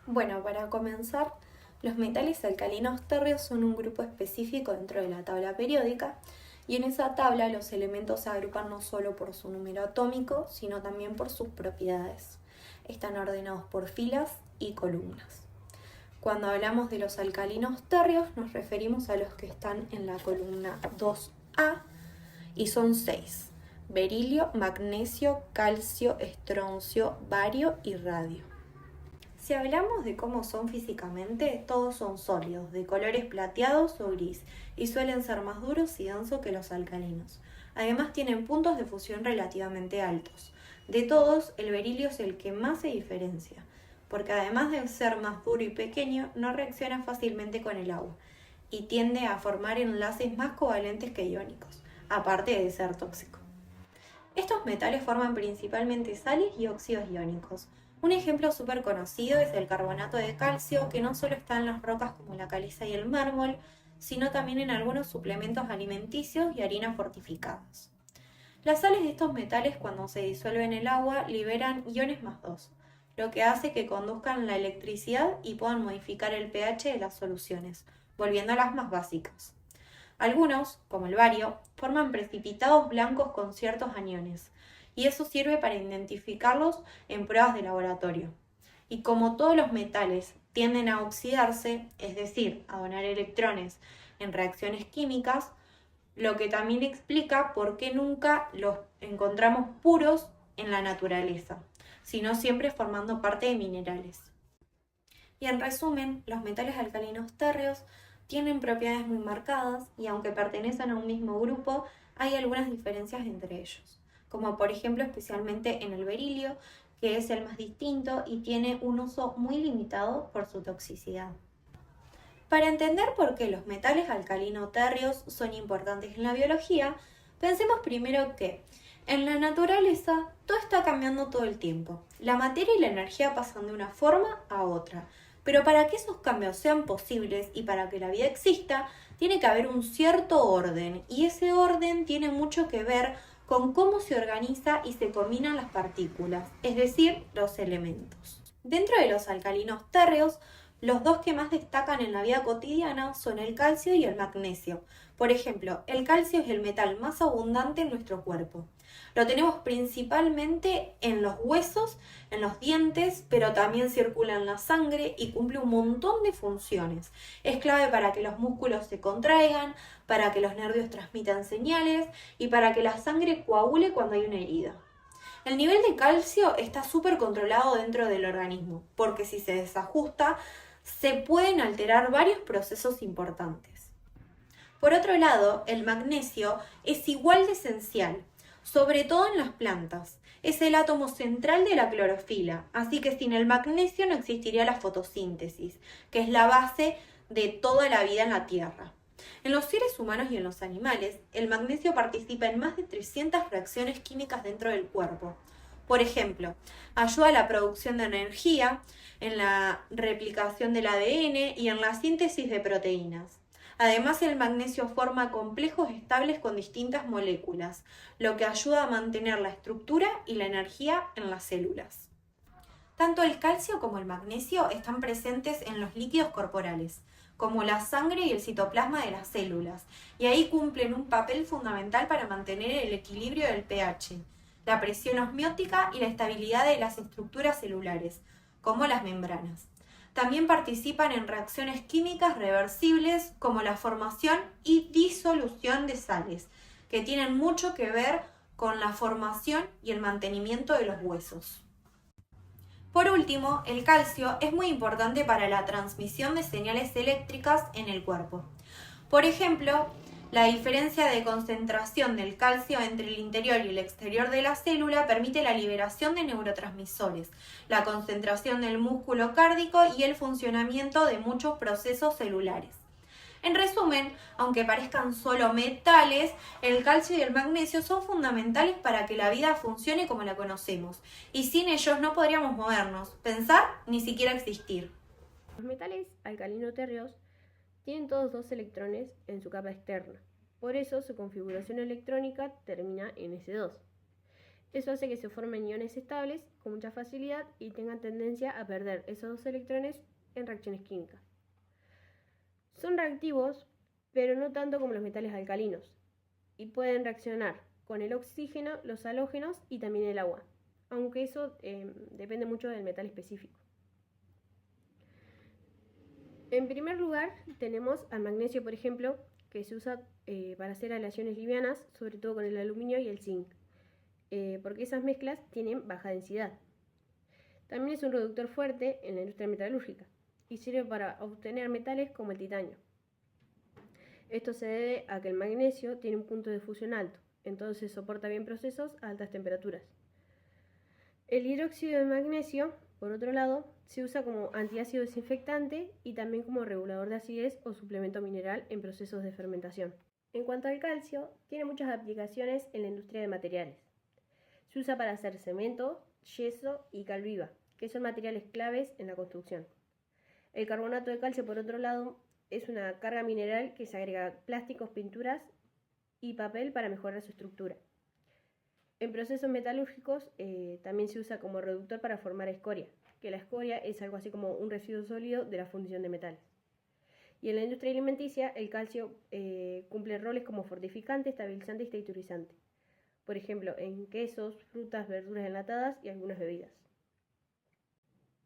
Bueno, para comenzar, los metales alcalinos térreos son un grupo específico dentro de la tabla periódica y en esa tabla los elementos se agrupan no solo por su número atómico, sino también por sus propiedades. Están ordenados por filas y columnas. Cuando hablamos de los alcalinos térreos nos referimos a los que están en la columna 2A y son 6: berilio, magnesio, calcio, estroncio, bario y radio. Si hablamos de cómo son físicamente, todos son sólidos, de colores plateados o gris, y suelen ser más duros y densos que los alcalinos. Además tienen puntos de fusión relativamente altos. De todos, el berilio es el que más se diferencia, porque además de ser más duro y pequeño, no reacciona fácilmente con el agua, y tiende a formar enlaces más covalentes que iónicos, aparte de ser tóxico. Estos metales forman principalmente sales y óxidos iónicos. Un ejemplo súper conocido es el carbonato de calcio, que no solo está en las rocas como la caliza y el mármol, sino también en algunos suplementos alimenticios y harinas fortificadas. Las sales de estos metales, cuando se disuelven en el agua, liberan iones +2, lo que hace que conduzcan la electricidad y puedan modificar el pH de las soluciones, volviéndolas más básicas. Algunos, como el bario, forman precipitados blancos con ciertos aniones, y eso sirve para identificarlos en pruebas de laboratorio. Y como todos los metales tienden a oxidarse, es decir, a donar electrones en reacciones químicas, lo que también explica por qué nunca los encontramos puros en la naturaleza, sino siempre formando parte de minerales. Y en resumen, los metales alcalinos térreos tienen propiedades muy marcadas y aunque pertenecen a un mismo grupo, hay algunas diferencias entre ellos, como por ejemplo especialmente en el berilio, que es el más distinto y tiene un uso muy limitado por su toxicidad. Para entender por qué los metales alcalino-térreos son importantes en la biología, pensemos primero que en la naturaleza todo está cambiando todo el tiempo. La materia y la energía pasan de una forma a otra. Pero para que esos cambios sean posibles y para que la vida exista, tiene que haber un cierto orden. Y ese orden tiene mucho que ver con cómo se organiza y se combinan las partículas, es decir, los elementos. Dentro de los alcalinos térreos, los dos que más destacan en la vida cotidiana son el calcio y el magnesio. Por ejemplo, el calcio es el metal más abundante en nuestro cuerpo. Lo tenemos principalmente en los huesos, en los dientes, pero también circula en la sangre y cumple un montón de funciones. Es clave para que los músculos se contraigan, para que los nervios transmitan señales y para que la sangre coagule cuando hay una herida. El nivel de calcio está súper controlado dentro del organismo, porque si se desajusta, se pueden alterar varios procesos importantes. Por otro lado, el magnesio es igual de esencial, sobre todo en las plantas. Es el átomo central de la clorofila, así que sin el magnesio no existiría la fotosíntesis, que es la base de toda la vida en la Tierra. En los seres humanos y en los animales, el magnesio participa en más de 300 reacciones químicas dentro del cuerpo. Por ejemplo, ayuda a la producción de energía, en la replicación del ADN y en la síntesis de proteínas. Además, el magnesio forma complejos estables con distintas moléculas, lo que ayuda a mantener la estructura y la energía en las células. Tanto el calcio como el magnesio están presentes en los líquidos corporales, como la sangre y el citoplasma de las células, y ahí cumplen un papel fundamental para mantener el equilibrio del pH, la presión osmiótica y la estabilidad de las estructuras celulares, como las membranas. También participan en reacciones químicas reversibles como la formación y disolución de sales, que tienen mucho que ver con la formación y el mantenimiento de los huesos. Por último, el calcio es muy importante para la transmisión de señales eléctricas en el cuerpo. Por ejemplo, la diferencia de concentración del calcio entre el interior y el exterior de la célula permite la liberación de neurotransmisores, la concentración del músculo cárdico y el funcionamiento de muchos procesos celulares. En resumen, aunque parezcan solo metales, el calcio y el magnesio son fundamentales para que la vida funcione como la conocemos, y sin ellos no podríamos movernos, pensar, ni siquiera existir. Los metales alcalino-térreos tienen todos dos electrones en su capa externa, por eso su configuración electrónica termina en S2. Eso hace que se formen iones estables con mucha facilidad y tengan tendencia a perder esos 2 electrones en reacciones químicas. Son reactivos, pero no tanto como los metales alcalinos, y pueden reaccionar con el oxígeno, los halógenos y también el agua, aunque eso depende mucho del metal específico. En primer lugar, tenemos al magnesio, por ejemplo, que se usa para hacer aleaciones livianas, sobre todo con el aluminio y el zinc, porque esas mezclas tienen baja densidad. También es un reductor fuerte en la industria metalúrgica y sirve para obtener metales como el titanio. Esto se debe a que el magnesio tiene un punto de fusión alto, entonces soporta bien procesos a altas temperaturas. El hidróxido de magnesio, por otro lado, se usa como antiácido desinfectante y también como regulador de acidez o suplemento mineral en procesos de fermentación. En cuanto al calcio, tiene muchas aplicaciones en la industria de materiales. Se usa para hacer cemento, yeso y cal viva, que son materiales claves en la construcción. El carbonato de calcio, por otro lado, es una carga mineral que se agrega a plásticos, pinturas y papel para mejorar su estructura. En procesos metalúrgicos también se usa como reductor para formar escoria, que la escoria es algo así como un residuo sólido de la fundición de metales. Y en la industria alimenticia el calcio cumple roles como fortificante, estabilizante y texturizante. Por ejemplo, en quesos, frutas, verduras enlatadas y algunas bebidas.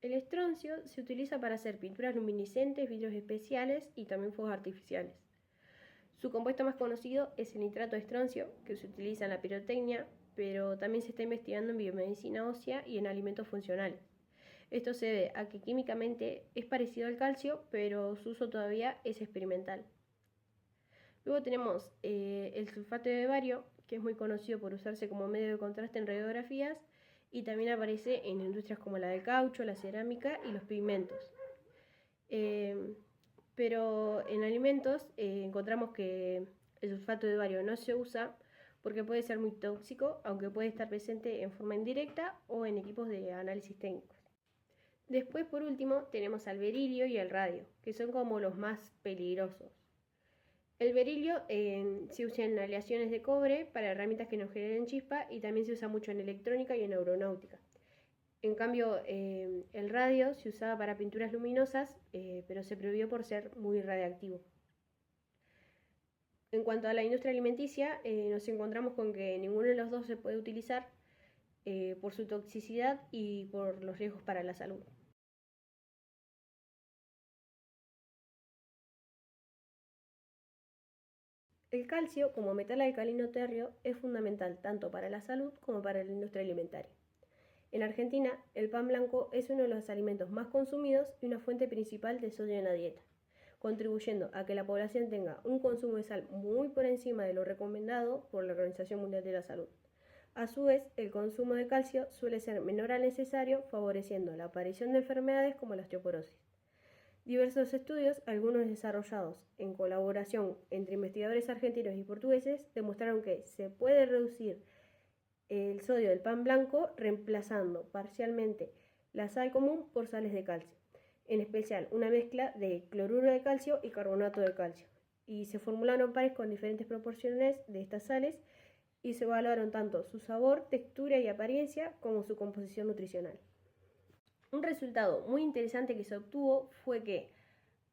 El estroncio se utiliza para hacer pinturas luminiscentes, vidrios especiales y también fuegos artificiales. Su compuesto más conocido es el nitrato de estroncio, que se utiliza en la pirotecnia, pero también se está investigando en biomedicina ósea y en alimentos funcionales. Esto se debe a que químicamente es parecido al calcio, pero su uso todavía es experimental. Luego tenemos el sulfato de bario, que es muy conocido por usarse como medio de contraste en radiografías y también aparece en industrias como la del caucho, la cerámica y los pigmentos. Pero en alimentos encontramos que el sulfato de bario no se usa porque puede ser muy tóxico, aunque puede estar presente en forma indirecta o en equipos de análisis técnicos. Después, por último, tenemos al berilio y al radio, que son como los más peligrosos. El berilio se usa en aleaciones de cobre para herramientas que no generen chispa y también se usa mucho en electrónica y en aeronáutica. En cambio, el radio se usaba para pinturas luminosas, pero se prohibió por ser muy radiactivo. En cuanto a la industria alimenticia, nos encontramos con que ninguno de los dos se puede utilizar por su toxicidad y por los riesgos para la salud. El calcio, como metal alcalino térreo, es fundamental tanto para la salud como para la industria alimentaria. En Argentina, el pan blanco es uno de los alimentos más consumidos y una fuente principal de sodio en la dieta, contribuyendo a que la población tenga un consumo de sal muy por encima de lo recomendado por la Organización Mundial de la Salud. A su vez, el consumo de calcio suele ser menor al necesario, favoreciendo la aparición de enfermedades como la osteoporosis. Diversos estudios, algunos desarrollados en colaboración entre investigadores argentinos y portugueses, demostraron que se puede reducir el sodio del pan blanco reemplazando parcialmente la sal común por sales de calcio, en especial una mezcla de cloruro de calcio y carbonato de calcio. Y se formularon pares con diferentes proporciones de estas sales y se evaluaron tanto su sabor, textura y apariencia como su composición nutricional. Un resultado muy interesante que se obtuvo fue que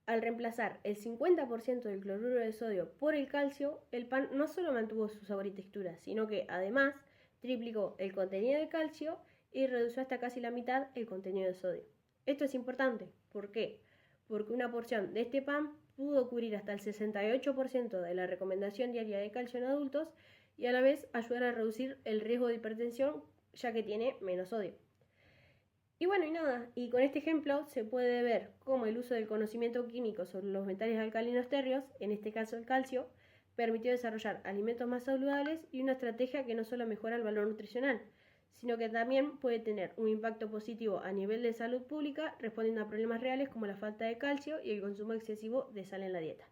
al reemplazar el 50% del cloruro de sodio por el calcio, el pan no solo mantuvo su sabor y textura, sino que además triplicó el contenido de calcio y redujo hasta casi la mitad el contenido de sodio. Esto es importante, ¿por qué? Porque una porción de este pan pudo cubrir hasta el 68% de la recomendación diaria de calcio en adultos y a la vez ayudar a reducir el riesgo de hipertensión, ya que tiene menos sodio. Y bueno, y con este ejemplo se puede ver cómo el uso del conocimiento químico sobre los metales alcalinos térreos, en este caso el calcio, permitió desarrollar alimentos más saludables y una estrategia que no solo mejora el valor nutricional, sino que también puede tener un impacto positivo a nivel de salud pública, respondiendo a problemas reales como la falta de calcio y el consumo excesivo de sal en la dieta.